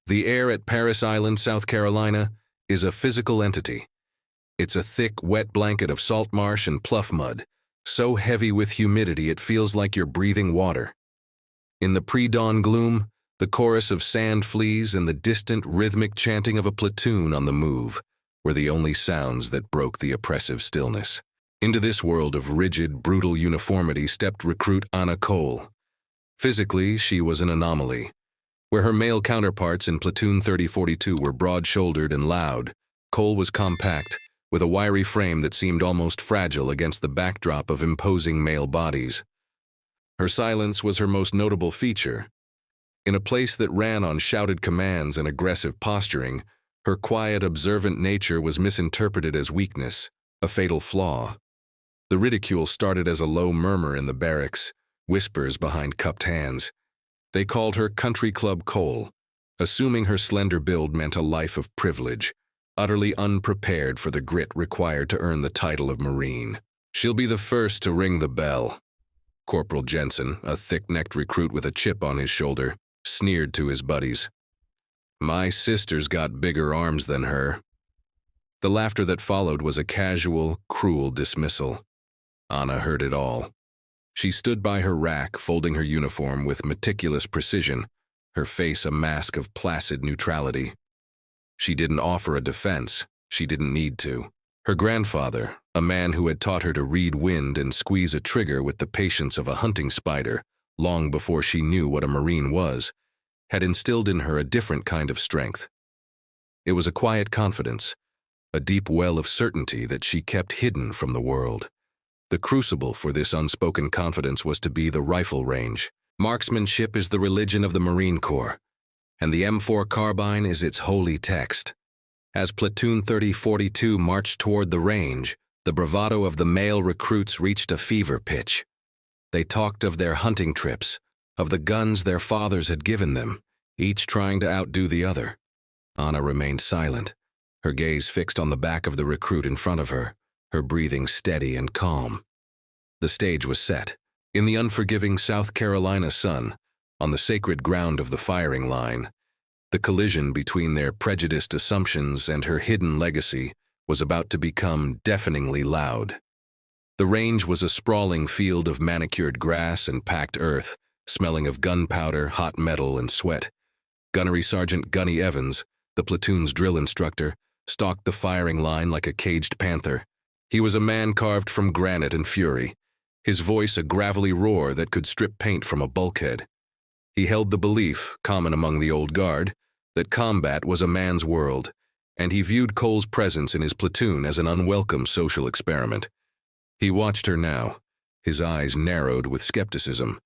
The air at Parris Island, South Carolina, is a physical entity. It's a thick, wet blanket of salt marsh and pluff mud, so heavy with humidity it feels like you're breathing water. In the pre-dawn gloom, the chorus of sand fleas and the distant, rhythmic chanting of a platoon on the move were the only sounds that broke the oppressive stillness. Into this world of rigid, brutal uniformity stepped recruit Anna Cole. Physically, she was an anomaly. Where her male counterparts in Platoon 3042 were broad-shouldered and loud, Cole was compact, with a wiry frame that seemed almost fragile against the backdrop of imposing male bodies. Her silence was her most notable feature. In a place that ran on shouted commands and aggressive posturing, her quiet, observant nature was misinterpreted as weakness, a fatal flaw. The ridicule started as a low murmur in the barracks, whispers behind cupped hands. They called her Country Club Cole, assuming her slender build meant a life of privilege, utterly unprepared for the grit required to earn the title of Marine. "She'll be the first to ring the bell," Corporal Jensen, a thick-necked recruit with a chip on his shoulder, sneered to his buddies. "My sister's got bigger arms than her." The laughter that followed was a casual, cruel dismissal. Anna heard it all. She stood by her rack, folding her uniform with meticulous precision, her face a mask of placid neutrality. She didn't offer a defense. She didn't need to. Her grandfather, a man who had taught her to read wind and squeeze a trigger with the patience of a hunting spider, long before she knew what a Marine was, had instilled in her a different kind of strength. It was a quiet confidence, a deep well of certainty that she kept hidden from the world. The crucible for this unspoken confidence was to be the rifle range. Marksmanship is the religion of the Marine Corps, and the M4 carbine is its holy text. As Platoon 3042 marched toward the range, the bravado of the male recruits reached a fever pitch. They talked of their hunting trips, of the guns their fathers had given them, each trying to outdo the other. Anna remained silent, her gaze fixed on the back of the recruit in front of her, her breathing steady and calm. The stage was set. In the unforgiving South Carolina sun, on the sacred ground of the firing line, the collision between their prejudiced assumptions and her hidden legacy was about to become deafeningly loud. The range was a sprawling field of manicured grass and packed earth, smelling of gunpowder, hot metal, and sweat. Gunnery Sergeant Gunny Evans, the platoon's drill instructor, stalked the firing line like a caged panther. He was a man carved from granite and fury, his voice a gravelly roar that could strip paint from a bulkhead. He held the belief, common among the old guard, that combat was a man's world, and he viewed Cole's presence in his platoon as an unwelcome social experiment. He watched her now, his eyes narrowed with skepticism,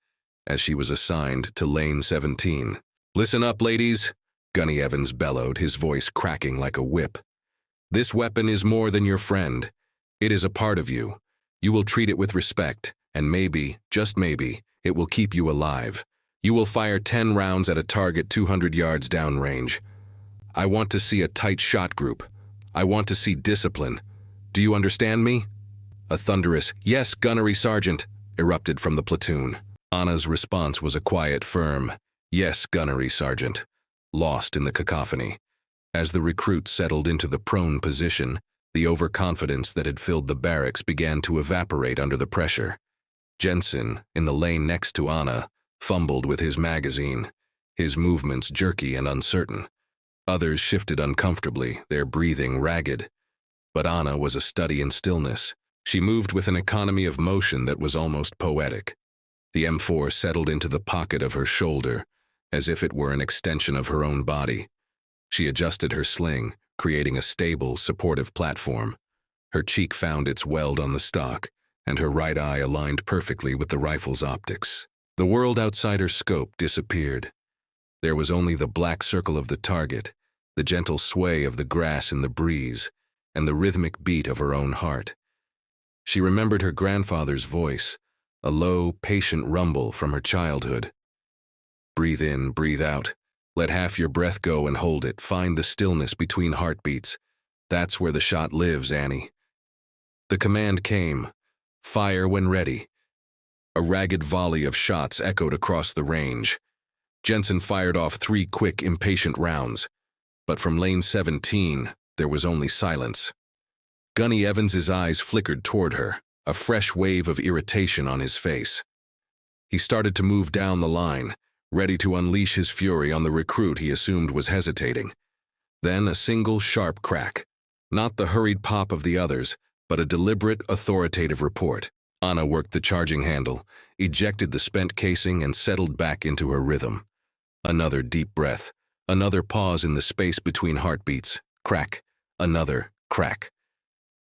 as she was assigned to Lane 17. "Listen up, ladies," Gunny Evans bellowed, his voice cracking like a whip. "This weapon is more than your friend. It is a part of you. You will treat it with respect, and maybe, just maybe, it will keep you alive. You will fire 10 rounds at a target 200 yards downrange. I want to see a tight shot group. I want to see discipline. Do you understand me?" A thunderous, "Yes, Gunnery Sergeant," erupted from the platoon. Anna's response was a quiet, firm, "Yes, Gunnery Sergeant," lost in the cacophony. As the recruit settled into the prone position, the overconfidence that had filled the barracks began to evaporate under the pressure. Jensen, in the lane next to Anna, fumbled with his magazine, his movements jerky and uncertain. Others shifted uncomfortably, their breathing ragged. But Anna was a study in stillness. She moved with an economy of motion that was almost poetic. The M4 settled into the pocket of her shoulder, as if it were an extension of her own body. She adjusted her sling, creating a stable, supportive platform. Her cheek found its weld on the stock, and her right eye aligned perfectly with the rifle's optics. The world outside her scope disappeared. There was only the black circle of the target, the gentle sway of the grass in the breeze, and the rhythmic beat of her own heart. She remembered her grandfather's voice, a low, patient rumble from her childhood. "Breathe in, breathe out. Let half your breath go and hold it. Find the stillness between heartbeats. That's where the shot lives, Annie." The command came. Fire when ready. A ragged volley of shots echoed across the range. Jensen fired off 3 quick, impatient rounds, but from lane 17, there was only silence. Gunny Evans's eyes flickered toward her, a fresh wave of irritation on his face. He started to move down the line, ready to unleash his fury on the recruit he assumed was hesitating. Then a single sharp crack. Not the hurried pop of the others, but a deliberate, authoritative report. Anna worked the charging handle, ejected the spent casing, and settled back into her rhythm. Another deep breath, another pause in the space between heartbeats. Crack, another crack.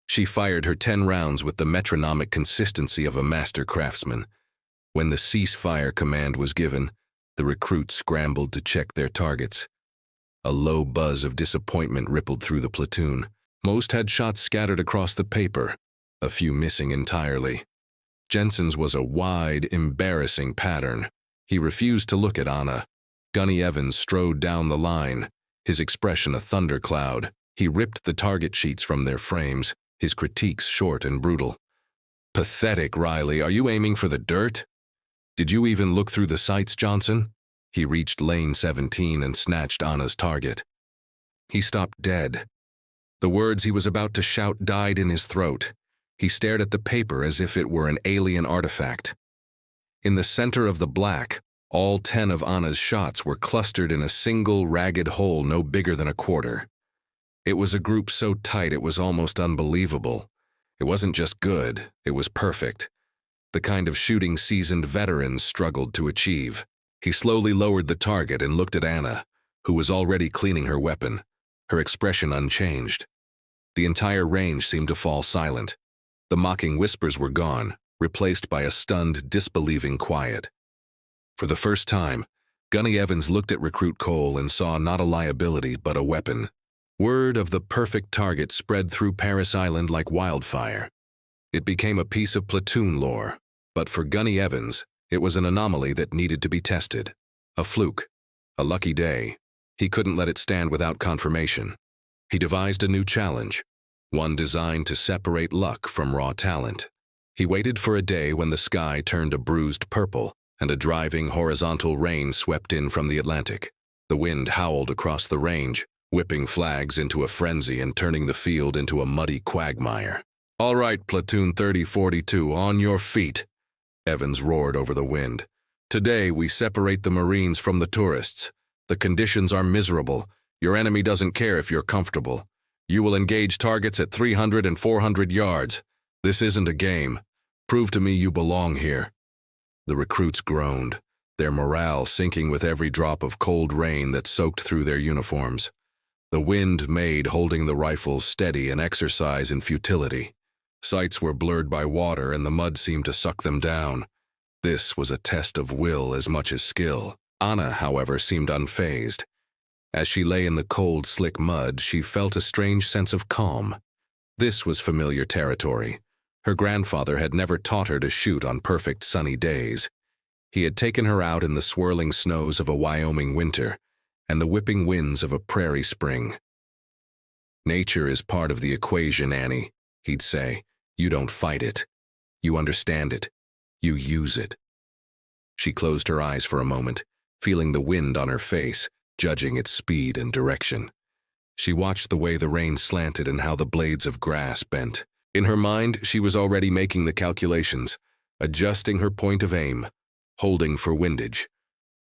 She fired her 10 rounds with the metronomic consistency of a master craftsman. When the ceasefire command was given, the recruits scrambled to check their targets. A low buzz of disappointment rippled through the platoon. Most had shots scattered across the paper, a few missing entirely. Jensen's was a wide, embarrassing pattern. He refused to look at Anna. Gunny Evans strode down the line, his expression a thundercloud. He ripped the target sheets from their frames, his critiques short and brutal. Pathetic, Riley. Are you aiming for the dirt? Did you even look through the sights, Johnson? He reached lane 17 and snatched Anna's target. He stopped dead. The words he was about to shout died in his throat. He stared at the paper as if it were an alien artifact. In the center of the black, all 10 of Anna's shots were clustered in a single ragged hole no bigger than a quarter. It was a group so tight it was almost unbelievable. It wasn't just good, it was perfect. The kind of shooting seasoned veterans struggled to achieve. He slowly lowered the target and looked at Anna, who was already cleaning her weapon, her expression unchanged. The entire range seemed to fall silent. The mocking whispers were gone, replaced by a stunned, disbelieving quiet. For the first time, Gunny Evans looked at Recruit Cole and saw not a liability but a weapon. Word of the perfect target spread through Paris Island like wildfire. It became a piece of platoon lore, but for Gunny Evans, it was an anomaly that needed to be tested. A fluke, a lucky day. He couldn't let it stand without confirmation. He devised a new challenge, one designed to separate luck from raw talent. He waited for a day when the sky turned a bruised purple and a driving horizontal rain swept in from the Atlantic. The wind howled across the range, whipping flags into a frenzy and turning the field into a muddy quagmire. "All right, Platoon 3042, on your feet," Evans roared over the wind. "Today we separate the Marines from the tourists. The conditions are miserable. Your enemy doesn't care if you're comfortable. You will engage targets at 300 and 400 yards. This isn't a game. Prove to me you belong here." The recruits groaned, their morale sinking with every drop of cold rain that soaked through their uniforms. The wind made holding the rifles steady an exercise in futility. Sights were blurred by water and the mud seemed to suck them down. This was a test of will as much as skill. Anna, however, seemed unfazed. As she lay in the cold, slick mud, she felt a strange sense of calm. This was familiar territory. Her grandfather had never taught her to shoot on perfect sunny days. He had taken her out in the swirling snows of a Wyoming winter and the whipping winds of a prairie spring. "Nature is part of the equation, Annie," he'd say. "You don't fight it. You understand it. You use it." She closed her eyes for a moment, feeling the wind on her face, judging its speed and direction. She watched the way the rain slanted and how the blades of grass bent. In her mind, she was already making the calculations, adjusting her point of aim, holding for windage.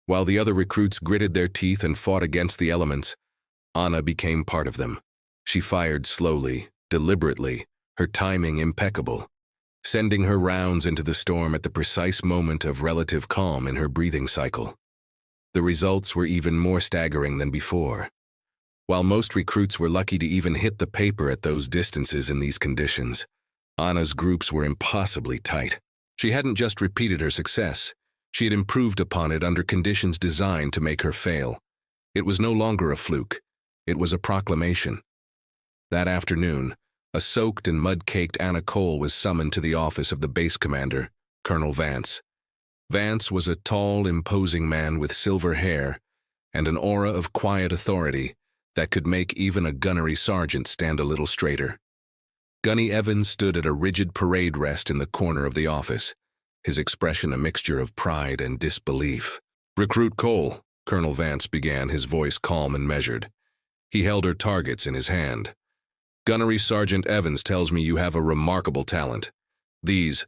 While the other recruits gritted their teeth and fought against the elements, Anna became part of them. She fired slowly, deliberately, her timing impeccable, sending her rounds into the storm at the precise moment of relative calm in her breathing cycle. The results were even more staggering than before. While most recruits were lucky to even hit the paper at those distances in these conditions, Anna's groups were impossibly tight. She hadn't just repeated her success, she had improved upon it under conditions designed to make her fail. It was no longer a fluke, it was a proclamation. That afternoon, a soaked and mud-caked Anna Cole was summoned to the office of the base commander, Colonel Vance. Vance was a tall, imposing man with silver hair and an aura of quiet authority that could make even a gunnery sergeant stand a little straighter. Gunny Evans stood at a rigid parade rest in the corner of the office, his expression a mixture of pride and disbelief. "Recruit Cole," Colonel Vance began, his voice calm and measured. He held her targets in his hand. "Gunnery Sergeant Evans tells me you have a remarkable talent. These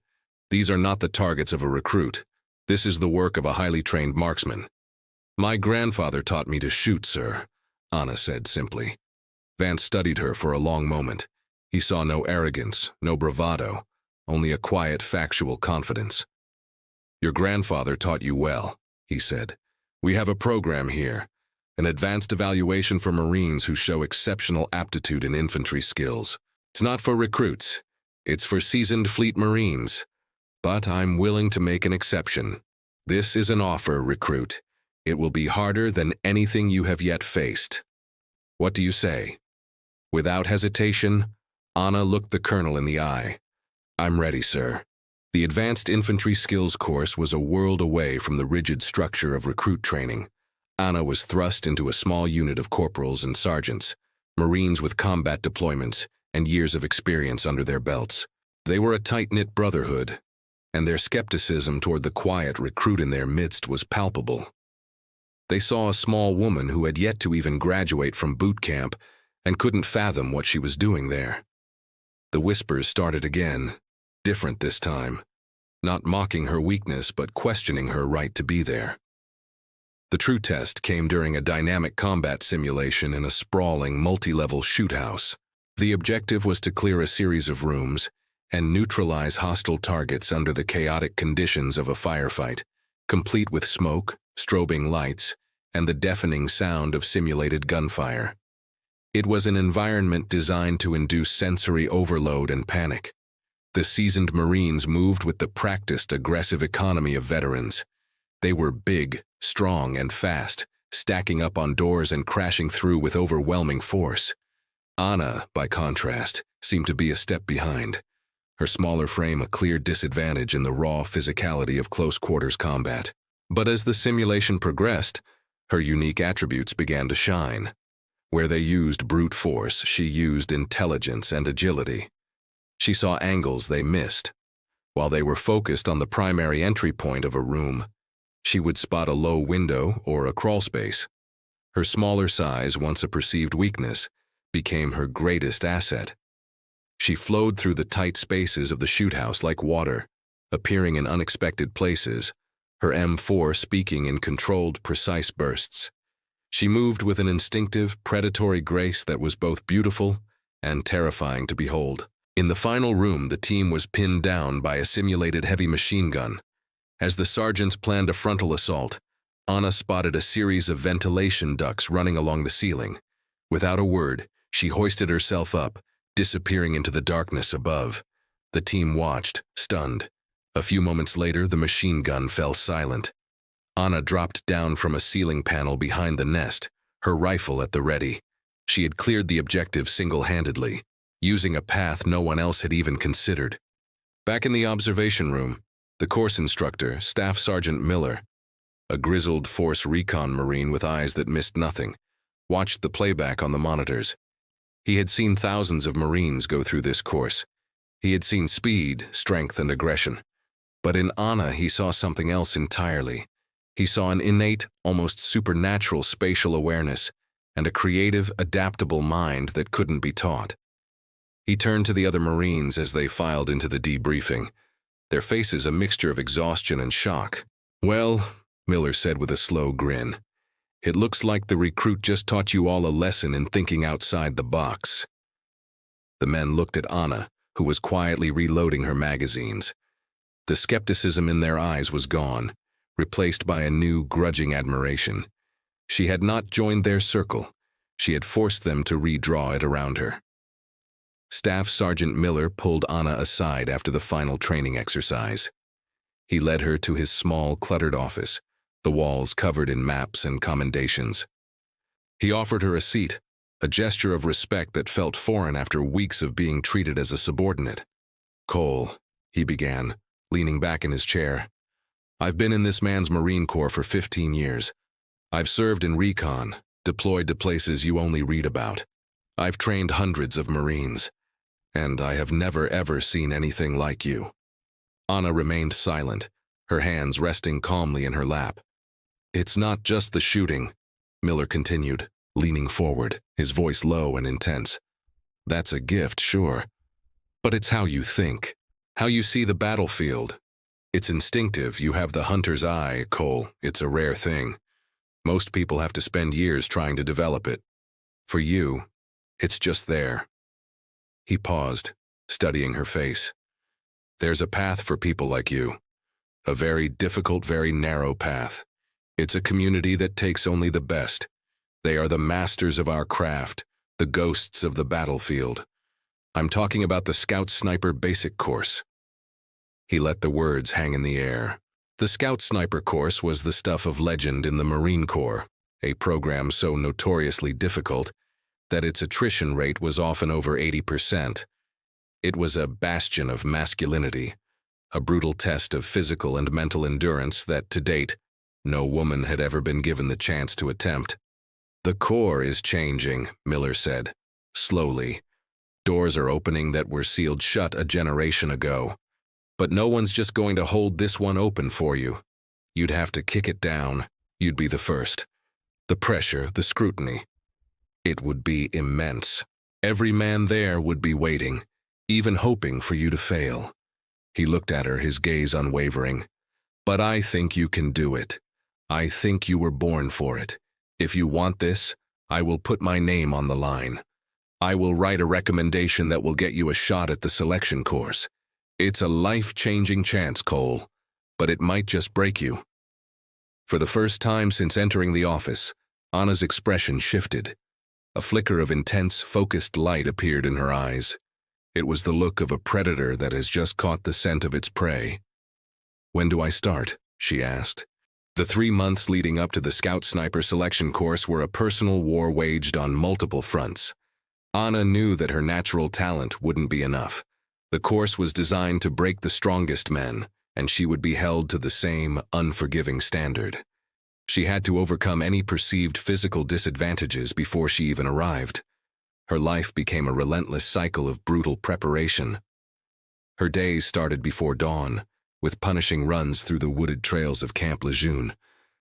are not the targets of a recruit. This is the work of a highly trained marksman." "My grandfather taught me to shoot, sir," Anna said simply. Vance studied her for a long moment. He saw no arrogance, no bravado, only a quiet, factual confidence. "Your grandfather taught you well," he said. "We have a program here, an advanced evaluation for Marines who show exceptional aptitude in infantry skills. It's not for recruits, it's for seasoned fleet Marines. But I'm willing to make an exception. This is an offer, recruit. It will be harder than anything you have yet faced. What do you say?" Without hesitation, Anna looked the colonel in the eye. "I'm ready, sir." The Advanced Infantry Skills course was a world away from the rigid structure of recruit training. Anna was thrust into a small unit of corporals and sergeants, Marines with combat deployments and years of experience under their belts. They were a tight-knit brotherhood, and their skepticism toward the quiet recruit in their midst was palpable. They saw a small woman who had yet to even graduate from boot camp and couldn't fathom what she was doing there. The whispers started again, different this time, not mocking her weakness but questioning her right to be there. The true test came during a dynamic combat simulation in a sprawling, multi-level shoot house. The objective was to clear a series of rooms and neutralize hostile targets under the chaotic conditions of a firefight, complete with smoke, strobing lights, and the deafening sound of simulated gunfire. It was an environment designed to induce sensory overload and panic. The seasoned Marines moved with the practiced, aggressive economy of veterans. They were big, strong, and fast, stacking up on doors and crashing through with overwhelming force. Anna, by contrast, seemed to be a step behind, her smaller frame a clear disadvantage in the raw physicality of close-quarters combat. But as the simulation progressed, her unique attributes began to shine. Where they used brute force, she used intelligence and agility. She saw angles they missed. While they were focused on the primary entry point of a room, she would spot a low window or a crawlspace. Her smaller size, once a perceived weakness, became her greatest asset. She flowed through the tight spaces of the shoot house like water, appearing in unexpected places, her M4 speaking in controlled, precise bursts. She moved with an instinctive, predatory grace that was both beautiful and terrifying to behold. In the final room, the team was pinned down by a simulated heavy machine gun. As the sergeants planned a frontal assault, Anna spotted a series of ventilation ducts running along the ceiling. Without a word, she hoisted herself up, disappearing into the darkness above. The team watched, stunned. A few moments later, the machine gun fell silent. Anna dropped down from a ceiling panel behind the nest, her rifle at the ready. She had cleared the objective single-handedly, using a path no one else had even considered. Back in the observation room, the course instructor, Staff Sergeant Miller, a grizzled Force Recon Marine with eyes that missed nothing, watched the playback on the monitors. He had seen thousands of Marines go through this course. He had seen speed, strength, and aggression. But in Anna, he saw something else entirely. He saw an innate, almost supernatural spatial awareness and a creative, adaptable mind that couldn't be taught. He turned to the other Marines as they filed into the debriefing, their faces a mixture of exhaustion and shock. "Well," Miller said with a slow grin, "it looks like the recruit just taught you all a lesson in thinking outside the box." The men looked at Anna, who was quietly reloading her magazines. The skepticism in their eyes was gone, replaced by a new, grudging admiration. She had not joined their circle. She had forced them to redraw it around her. Staff Sergeant Miller pulled Anna aside after the final training exercise. He led her to his small, cluttered office, the walls covered in maps and commendations. He offered her a seat, a gesture of respect that felt foreign after weeks of being treated as a subordinate. "Cole," he began, leaning back in his chair, "I've been in this man's Marine Corps for 15 years. I've served in recon, deployed to places you only read about. I've trained hundreds of Marines, and I have never ever seen anything like you." Anna remained silent, her hands resting calmly in her lap. It's not just the shooting, Miller continued, leaning forward, his voice low and intense. That's a gift, sure. But it's how you think, how you see the battlefield. It's instinctive. You have the hunter's eye, Cole. It's a rare thing. Most people have to spend years trying to develop it. For you, it's just there. He paused, studying her face. There's a path for people like you. A very difficult, very narrow path. It's a community that takes only the best. They are the masters of our craft, the ghosts of the battlefield. I'm talking about the Scout Sniper Basic Course. He let the words hang in the air. The Scout Sniper course was the stuff of legend in the Marine Corps, a program so notoriously difficult that its attrition rate was often over 80%. It was a bastion of masculinity, a brutal test of physical and mental endurance that, to date, no woman had ever been given the chance to attempt. The Corps is changing, Miller said, slowly. Doors are opening that were sealed shut a generation ago. But no one's just going to hold this one open for you. You'd have to kick it down. You'd be the first. The pressure, the scrutiny. It would be immense. Every man there would be waiting, even hoping for you to fail. He looked at her, his gaze unwavering. But I think you can do it. I think you were born for it. If you want this, I will put my name on the line. I will write a recommendation that will get you a shot at the selection course. It's a life-changing chance, Cole, but it might just break you. For the first time since entering the office, Anna's expression shifted. A flicker of intense, focused light appeared in her eyes. It was the look of a predator that has just caught the scent of its prey. When do I start? She asked. The 3 months leading up to the Scout Sniper selection course were a personal war waged on multiple fronts. Anna knew that her natural talent wouldn't be enough. The course was designed to break the strongest men, and she would be held to the same unforgiving standard. She had to overcome any perceived physical disadvantages before she even arrived. Her life became a relentless cycle of brutal preparation. Her days started before dawn, with punishing runs through the wooded trails of Camp Lejeune,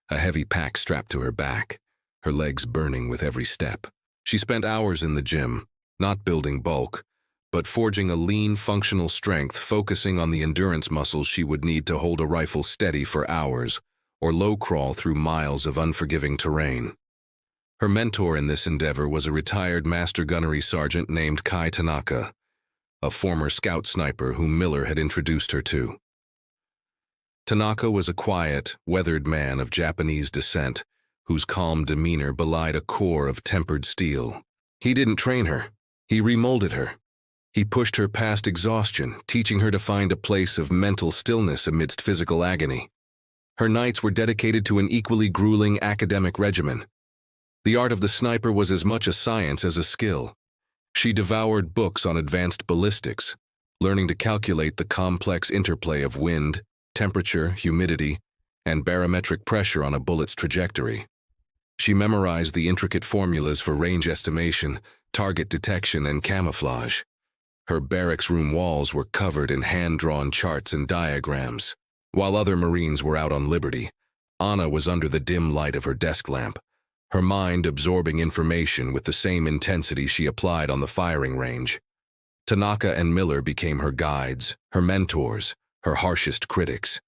a heavy pack strapped to her back, her legs burning with every step. She spent hours in the gym, not building bulk, but forging a lean, functional strength, focusing on the endurance muscles she would need to hold a rifle steady for hours, or low crawl through miles of unforgiving terrain. Her mentor in this endeavor was a retired master gunnery sergeant named Kai Tanaka, a former scout sniper whom Miller had introduced her to. Tanaka was a quiet, weathered man of Japanese descent, whose calm demeanor belied a core of tempered steel. He didn't train her. He remolded her. He pushed her past exhaustion, teaching her to find a place of mental stillness amidst physical agony. Her nights were dedicated to an equally grueling academic regimen. The art of the sniper was as much a science as a skill. She devoured books on advanced ballistics, learning to calculate the complex interplay of wind, temperature, humidity, and barometric pressure on a bullet's trajectory. She memorized the intricate formulas for range estimation, target detection, and camouflage. Her barracks room walls were covered in hand-drawn charts and diagrams. While other Marines were out on liberty, Anna was under the dim light of her desk lamp, her mind absorbing information with the same intensity she applied on the firing range. Tanaka and Miller became her guides, her mentors, her harshest critics.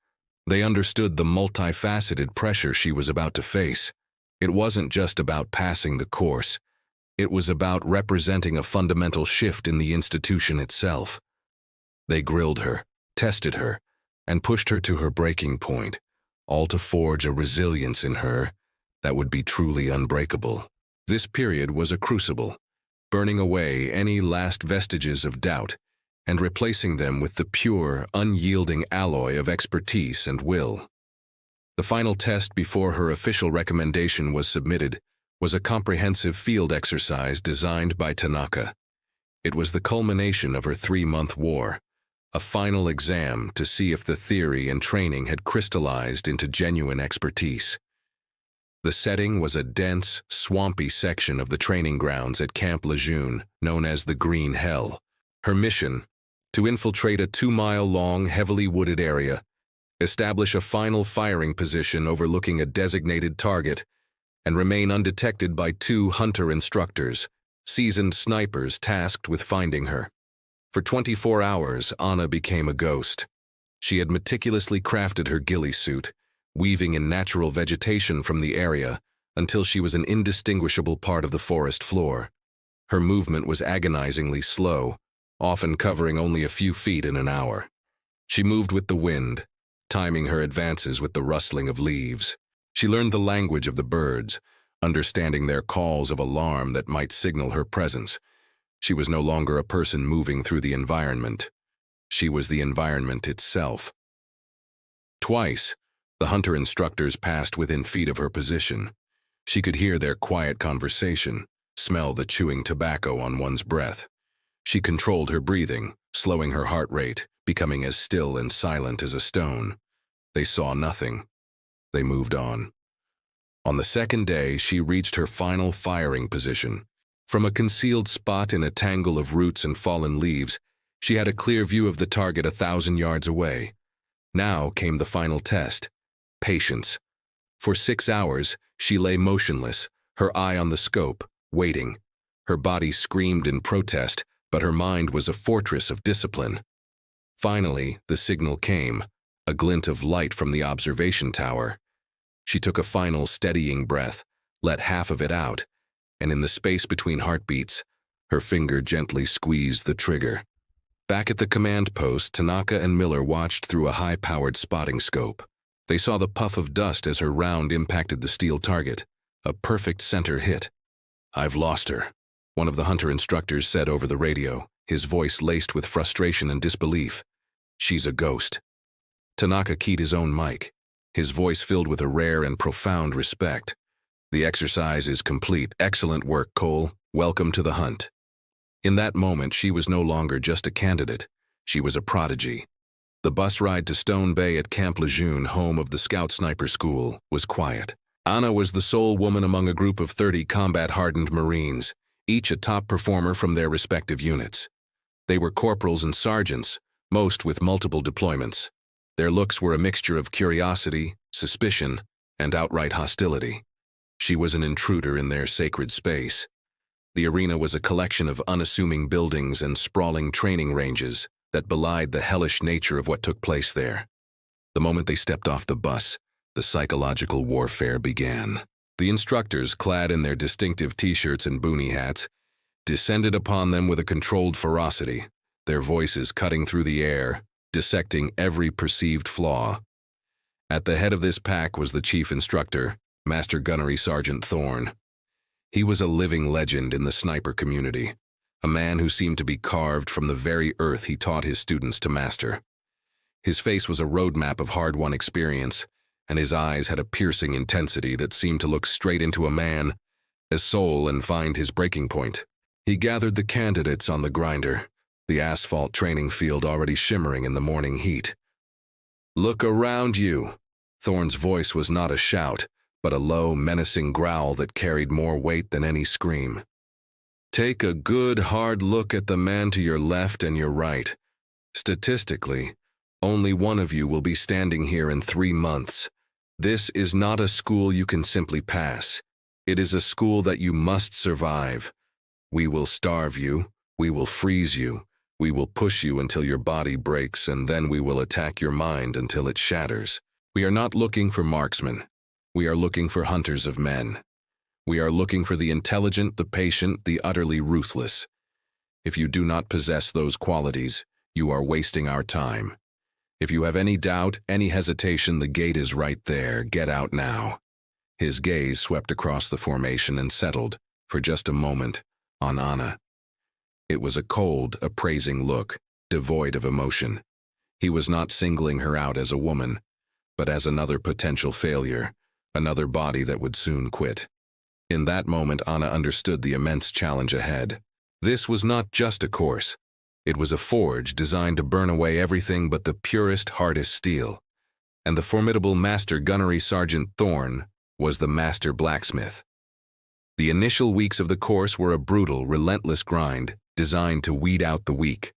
They understood the multifaceted pressure she was about to face. It wasn't just about passing the course. It was about representing a fundamental shift in the institution itself. They grilled her, tested her, and pushed her to her breaking point, all to forge a resilience in her that would be truly unbreakable. This period was a crucible, burning away any last vestiges of doubt and replacing them with the pure, unyielding alloy of expertise and will. The final test before her official recommendation was submitted was a comprehensive field exercise designed by Tanaka. It was the culmination of her 3-month war, a final exam to see if the theory and training had crystallized into genuine expertise. The setting was a dense, swampy section of the training grounds at Camp Lejeune, known as the Green Hell. Her mission, to infiltrate a 2-mile-long, heavily wooded area, Establish a final firing position overlooking a designated target, and remain undetected by 2 hunter instructors, seasoned snipers tasked with finding her. For 24 hours, Anna became a ghost. She had meticulously crafted her ghillie suit, weaving in natural vegetation from the area until she was an indistinguishable part of the forest floor. Her movement was agonizingly slow, often covering only a few feet in an hour. She moved with the wind, timing her advances with the rustling of leaves. She learned the language of the birds, understanding their calls of alarm that might signal her presence. She was no longer a person moving through the environment. She was the environment itself. Twice, the hunter instructors passed within feet of her position. She could hear their quiet conversation, smell the chewing tobacco on one's breath. She controlled her breathing, slowing her heart rate, becoming as still and silent as a stone. They saw nothing. They moved on. On the second day, she reached her final firing position. From a concealed spot in a tangle of roots and fallen leaves, she had a clear view of the target 1,000 yards away. Now came the final test: patience. For 6 hours, she lay motionless, her eye on the scope, waiting. Her body screamed in protest, but her mind was a fortress of discipline. Finally, the signal came, a glint of light from the observation tower. She took a final steadying breath, let half of it out, and in the space between heartbeats, her finger gently squeezed the trigger. Back at the command post, Tanaka and Miller watched through a high-powered spotting scope. They saw the puff of dust as her round impacted the steel target, a perfect center hit. "I've lost her," one of the hunter instructors said over the radio, his voice laced with frustration and disbelief. "She's a ghost." Tanaka keyed his own mic, his voice filled with a rare and profound respect. "The exercise is complete. Excellent work, Cole. Welcome to the hunt." In that moment, she was no longer just a candidate. She was a prodigy. The bus ride to Stone Bay at Camp Lejeune, home of the Scout Sniper School, was quiet. Anna was the sole woman among a group of 30 combat-hardened Marines, each a top performer from their respective units. They were corporals and sergeants, most with multiple deployments. Their looks were a mixture of curiosity, suspicion, and outright hostility. She was an intruder in their sacred space. The arena was a collection of unassuming buildings and sprawling training ranges that belied the hellish nature of what took place there. The moment they stepped off the bus, the psychological warfare began. The instructors, clad in their distinctive t-shirts and boonie hats, descended upon them with a controlled ferocity, their voices cutting through the air, dissecting every perceived flaw. At the head of this pack was the chief instructor, Master Gunnery Sergeant Thorne. He was a living legend in the sniper community, a man who seemed to be carved from the very earth he taught his students to master. His face was a roadmap of hard-won experience, and his eyes had a piercing intensity that seemed to look straight into a man, a soul, and find his breaking point. He gathered the candidates on the grinder, the asphalt training field already shimmering in the morning heat. "Look around you." Thorne's voice was not a shout, but a low, menacing growl that carried more weight than any scream. "Take a good, hard look at the man to your left and your right. Statistically, only one of you will be standing here in 3 months. This is not a school you can simply pass. It is a school that you must survive. We will starve you, we will freeze you, we will push you until your body breaks, and then we will attack your mind until it shatters. We are not looking for marksmen. We are looking for hunters of men. We are looking for the intelligent, the patient, the utterly ruthless. If you do not possess those qualities, you are wasting our time. If you have any doubt, any hesitation, the gate is right there. Get out now." His gaze swept across the formation and settled, for just a moment, on Anna. It was a cold, appraising look, devoid of emotion. He was not singling her out as a woman, but as another potential failure, another body that would soon quit. In that moment, Anna understood the immense challenge ahead. This was not just a course. It was a forge designed to burn away everything but the purest, hardest steel. And the formidable Master Gunnery Sergeant Thorne was the master blacksmith. The initial weeks of the course were a brutal, relentless grind designed to weed out the weak.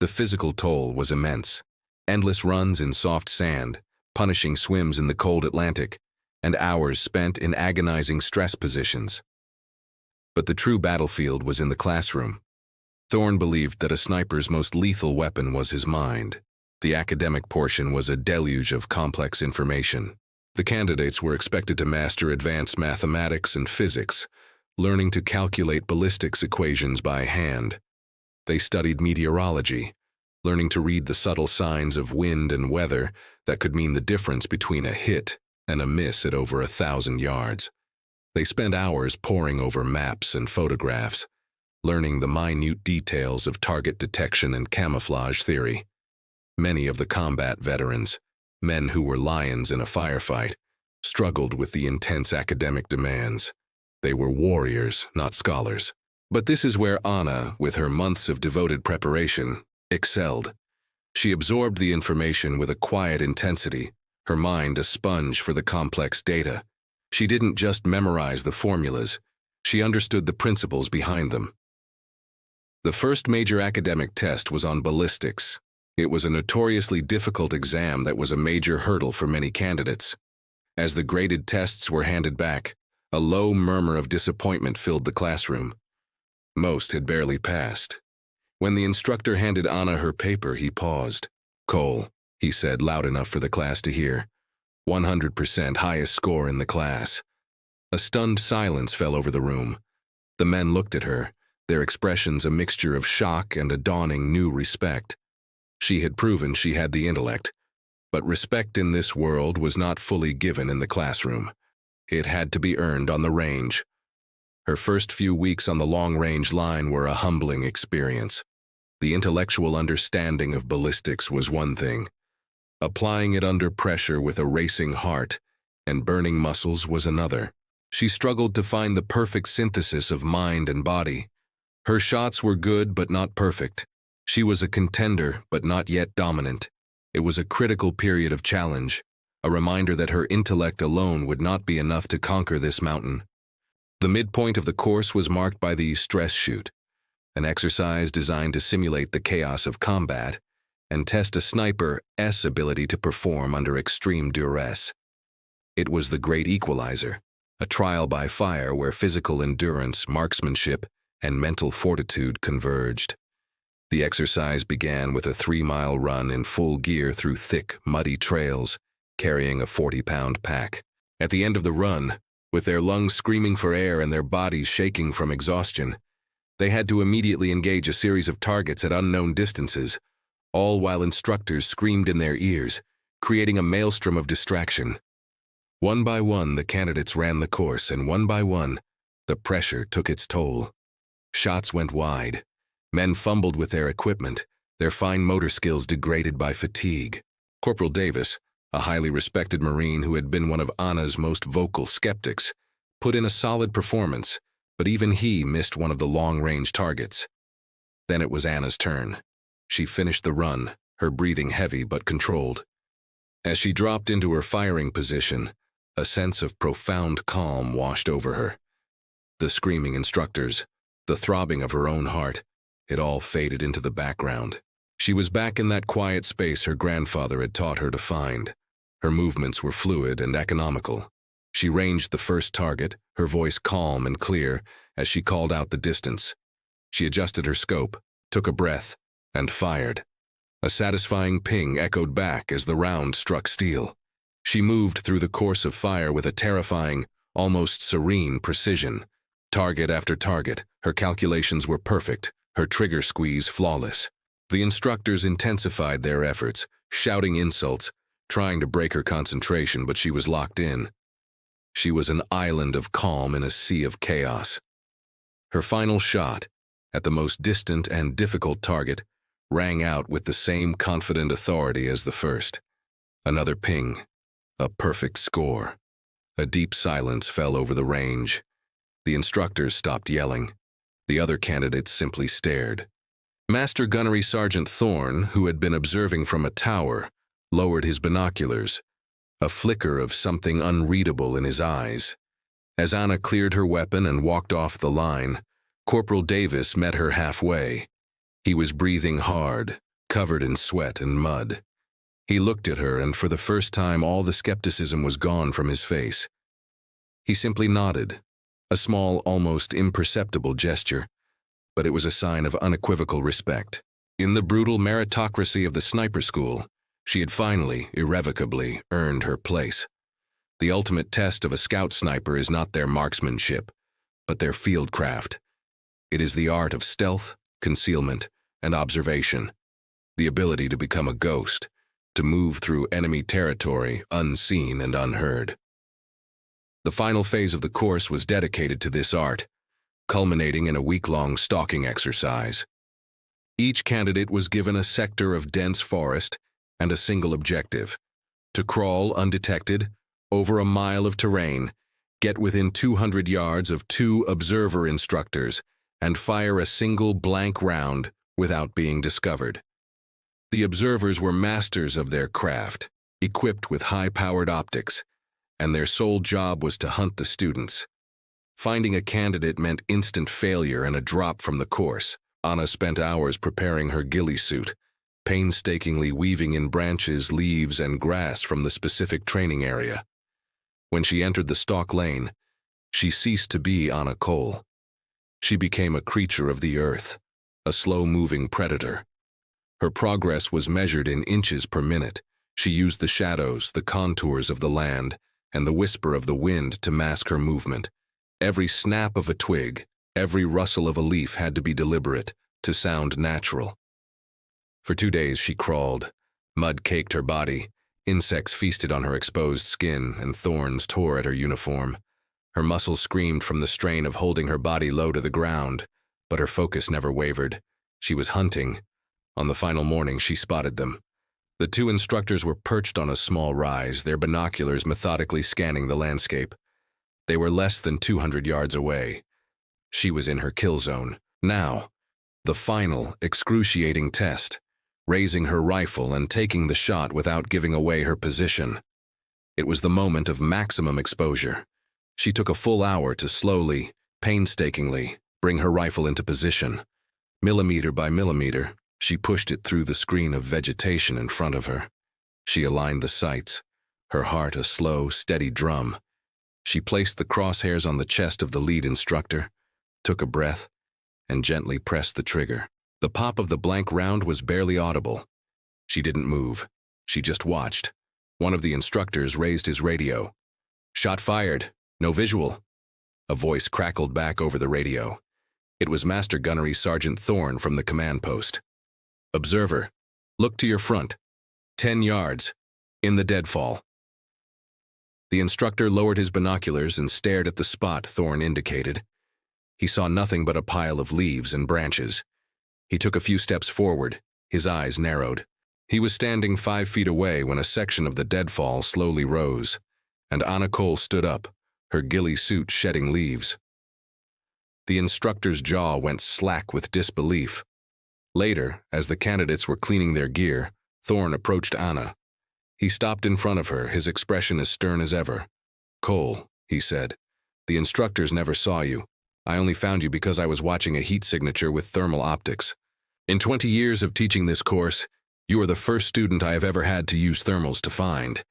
The physical toll was immense. Endless runs in soft sand, punishing swims in the cold Atlantic, and hours spent in agonizing stress positions. But the true battlefield was in the classroom. Thorne believed that a sniper's most lethal weapon was his mind. The academic portion was a deluge of complex information. The candidates were expected to master advanced mathematics and physics, learning to calculate ballistics equations by hand. They studied meteorology, learning to read the subtle signs of wind and weather that could mean the difference between a hit and a miss at over 1,000 yards. They spent hours poring over maps and photographs, learning the minute details of target detection and camouflage theory. Many of the combat veterans, men who were lions in a firefight, struggled with the intense academic demands. They were warriors, not scholars. But this is where Anna, with her months of devoted preparation, excelled. She absorbed the information with a quiet intensity, her mind a sponge for the complex data. She didn't just memorize the formulas, she understood the principles behind them. The first major academic test was on ballistics. It was a notoriously difficult exam that was a major hurdle for many candidates. As the graded tests were handed back, a low murmur of disappointment filled the classroom. Most had barely passed. When the instructor handed Anna her paper, he paused. "Cole," he said loud enough for the class to hear. 100% highest score in the class. A stunned silence fell over the room. The men looked at her, their expressions a mixture of shock and a dawning new respect. She had proven she had the intellect, but respect in this world was not fully given in the classroom. It had to be earned on the range. Her first few weeks on the long-range line were a humbling experience. The intellectual understanding of ballistics was one thing. Applying it under pressure with a racing heart and burning muscles was another. She struggled to find the perfect synthesis of mind and body. Her shots were good but not perfect. She was a contender but not yet dominant. It was a critical period of challenge, a reminder that her intellect alone would not be enough to conquer this mountain. The midpoint of the course was marked by the stress shoot, an exercise designed to simulate the chaos of combat and test a sniper's ability to perform under extreme duress. It was the great equalizer, a trial by fire where physical endurance, marksmanship, and mental fortitude converged. The exercise began with a 3-mile run in full gear through thick, muddy trails, carrying a 40-pound pack. At the end of the run, with their lungs screaming for air and their bodies shaking from exhaustion, they had to immediately engage a series of targets at unknown distances, all while instructors screamed in their ears, creating a maelstrom of distraction. One by one, the candidates ran the course, and one by one, the pressure took its toll. Shots went wide. Men fumbled with their equipment, their fine motor skills degraded by fatigue. Corporal Davis, a highly respected Marine who had been one of Anna's most vocal skeptics, put in a solid performance, but even he missed one of the long-range targets. Then it was Anna's turn. She finished the run, her breathing heavy but controlled. As she dropped into her firing position, a sense of profound calm washed over her. The screaming instructors, the throbbing of her own heart, it all faded into the background. She was back in that quiet space her grandfather had taught her to find. Her movements were fluid and economical. She ranged the first target, her voice calm and clear, as she called out the distance. She adjusted her scope, took a breath, and fired. A satisfying ping echoed back as the round struck steel. She moved through the course of fire with a terrifying, almost serene precision. Target after target, her calculations were perfect, her trigger squeeze flawless. The instructors intensified their efforts, shouting insults, trying to break her concentration, but she was locked in. She was an island of calm in a sea of chaos. Her final shot, at the most distant and difficult target, rang out with the same confident authority as the first. Another ping, a perfect score. A deep silence fell over the range. The instructors stopped yelling. The other candidates simply stared. Master Gunnery Sergeant Thorne, who had been observing from a tower, lowered his binoculars, a flicker of something unreadable in his eyes. As Anna cleared her weapon and walked off the line, Corporal Davis met her halfway. He was breathing hard, covered in sweat and mud. He looked at her, and for the first time all the skepticism was gone from his face. He simply nodded, a small, almost imperceptible gesture, but it was a sign of unequivocal respect. In the brutal meritocracy of the sniper school, she had finally, irrevocably, earned her place. The ultimate test of a scout sniper is not their marksmanship, but their fieldcraft. It is the art of stealth, concealment, and observation, the ability to become a ghost, to move through enemy territory unseen and unheard. The final phase of the course was dedicated to this art, culminating in a week-long stalking exercise. Each candidate was given a sector of dense forest and a single objective: to crawl undetected over a mile of terrain, get within 200 yards of 2 observer instructors, and fire a single blank round without being discovered. The observers were masters of their craft, equipped with high-powered optics, and their sole job was to hunt the students. Finding a candidate meant instant failure and a drop from the course. Anna spent hours preparing her ghillie suit, painstakingly weaving in branches, leaves, and grass from the specific training area. When she entered the stalk lane, she ceased to be Anna Cole. She became a creature of the earth, a slow-moving predator. Her progress was measured in inches per minute. She used the shadows, the contours of the land, and the whisper of the wind to mask her movement. Every snap of a twig, every rustle of a leaf had to be deliberate, to sound natural. For 2 days she crawled. Mud caked her body, insects feasted on her exposed skin, and thorns tore at her uniform. Her muscles screamed from the strain of holding her body low to the ground, but her focus never wavered. She was hunting. On the final morning, she spotted them. The 2 instructors were perched on a small rise, their binoculars methodically scanning the landscape. They were less than 200 yards away. She was in her kill zone. Now, the final, excruciating test, raising her rifle and taking the shot without giving away her position. It was the moment of maximum exposure. She took a full hour to slowly, painstakingly, bring her rifle into position. Millimeter by millimeter, she pushed it through the screen of vegetation in front of her. She aligned the sights, her heart a slow, steady drum. She placed the crosshairs on the chest of the lead instructor, took a breath, and gently pressed the trigger. The pop of the blank round was barely audible. She didn't move. She just watched. One of the instructors raised his radio. "Shot fired. No visual." A voice crackled back over the radio. It was Master Gunnery Sergeant Thorne from the command post. "Observer, look to your front. 10 yards. In the deadfall." The instructor lowered his binoculars and stared at the spot Thorne indicated. He saw nothing but a pile of leaves and branches. He took a few steps forward, his eyes narrowed. He was standing 5 feet away when a section of the deadfall slowly rose, and Anna Cole stood up, her ghillie suit shedding leaves. The instructor's jaw went slack with disbelief. Later, as the candidates were cleaning their gear, Thorne approached Anna. He stopped in front of her, his expression as stern as ever. "Cole," he said, "the instructors never saw you. I only found you because I was watching a heat signature with thermal optics. In 20 years of teaching this course, you are the first student I have ever had to use thermals to find.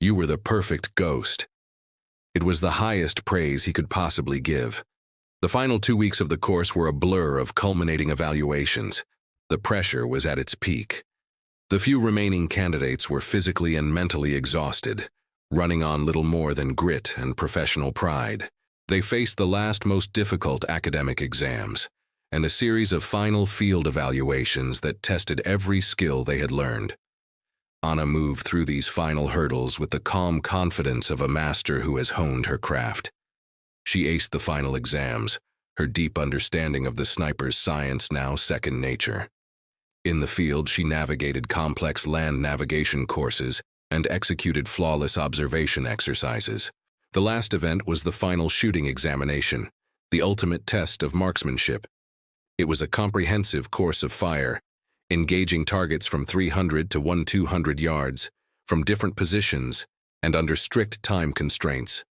You were the perfect ghost." It was the highest praise he could possibly give. The final 2 weeks of the course were a blur of culminating evaluations. The pressure was at its peak. The few remaining candidates were physically and mentally exhausted, running on little more than grit and professional pride. They faced the last most difficult academic exams, and a series of final field evaluations that tested every skill they had learned. Anna moved through these final hurdles with the calm confidence of a master who has honed her craft. She aced the final exams, her deep understanding of the sniper's science now second nature. In the field, she navigated complex land navigation courses and executed flawless observation exercises. The last event was the final shooting examination, the ultimate test of marksmanship. It was a comprehensive course of fire, engaging targets from 300 to 1,200 yards, from different positions, and under strict time constraints.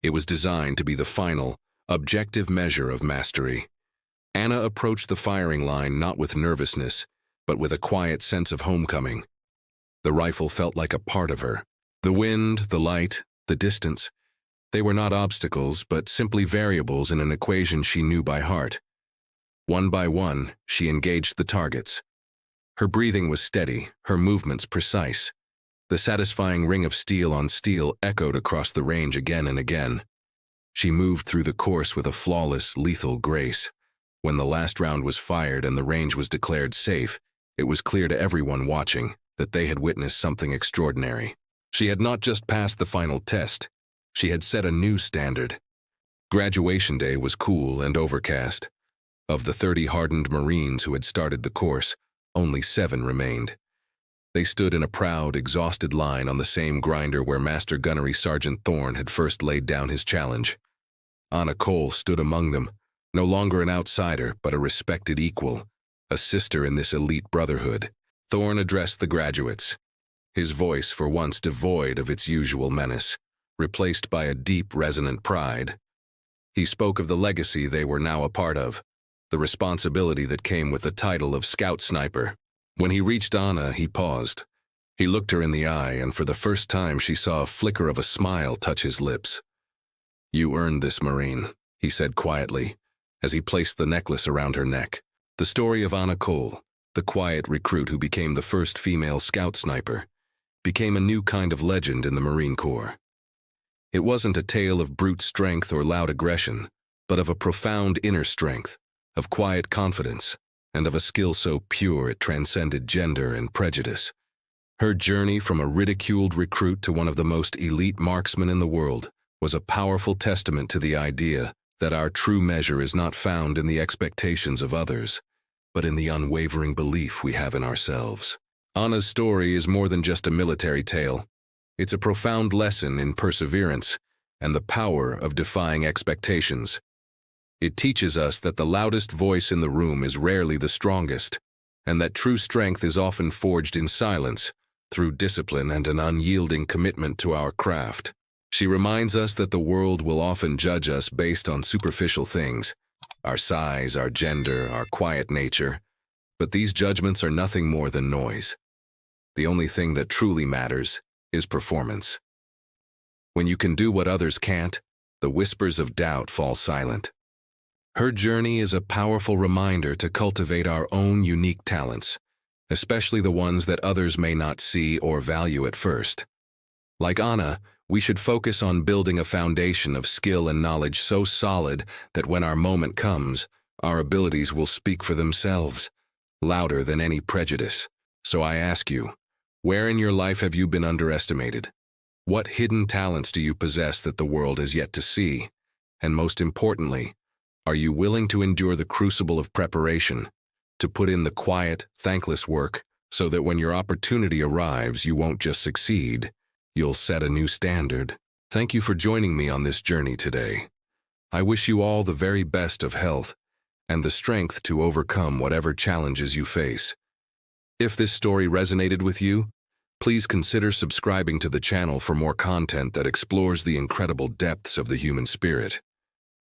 It was designed to be the final, objective measure of mastery. Anna approached the firing line not with nervousness, but with a quiet sense of homecoming. The rifle felt like a part of her. The wind, the light, the distance. They were not obstacles, but simply variables in an equation she knew by heart. One by one, she engaged the targets. Her breathing was steady, her movements precise. The satisfying ring of steel on steel echoed across the range again and again. She moved through the course with a flawless, lethal grace. When the last round was fired and the range was declared safe, it was clear to everyone watching that they had witnessed something extraordinary. She had not just passed the final test, she had set a new standard. Graduation day was cool and overcast. Of the 30 hardened Marines who had started the course, only 7 remained. They stood in a proud, exhausted line on the same grinder where Master Gunnery Sergeant Thorne had first laid down his challenge. Anna Cole stood among them, no longer an outsider, but a respected equal, a sister in this elite brotherhood. Thorne addressed the graduates, his voice for once devoid of its usual menace, replaced by a deep, resonant pride. He spoke of the legacy they were now a part of, the responsibility that came with the title of Scout Sniper. When he reached Anna, he paused. He looked her in the eye, and for the first time she saw a flicker of a smile touch his lips. "You earned this, Marine," he said quietly, as he placed the necklace around her neck. The story of Anna Cole, the quiet recruit who became the first female Scout Sniper, became a new kind of legend in the Marine Corps. It wasn't a tale of brute strength or loud aggression, but of a profound inner strength, of quiet confidence, and of a skill so pure it transcended gender and prejudice. Her journey from a ridiculed recruit to one of the most elite marksmen in the world was a powerful testament to the idea that our true measure is not found in the expectations of others, but in the unwavering belief we have in ourselves. Anna's story is more than just a military tale. It's a profound lesson in perseverance and the power of defying expectations. It teaches us that the loudest voice in the room is rarely the strongest, and that true strength is often forged in silence, through discipline and an unyielding commitment to our craft. She reminds us that the world will often judge us based on superficial things, our size, our gender, our quiet nature, but these judgments are nothing more than noise. The only thing that truly matters is performance. When you can do what others can't, the whispers of doubt fall silent. Her journey is a powerful reminder to cultivate our own unique talents, especially the ones that others may not see or value at first. Like Anna, we should focus on building a foundation of skill and knowledge so solid that when our moment comes, our abilities will speak for themselves, louder than any prejudice. So I ask you, where in your life have you been underestimated? What hidden talents do you possess that the world has yet to see? And most importantly, are you willing to endure the crucible of preparation, to put in the quiet, thankless work, so that when your opportunity arrives, you won't just succeed, you'll set a new standard? Thank you for joining me on this journey today. I wish you all the very best of health and the strength to overcome whatever challenges you face. If this story resonated with you, please consider subscribing to the channel for more content that explores the incredible depths of the human spirit.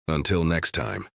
Until next time.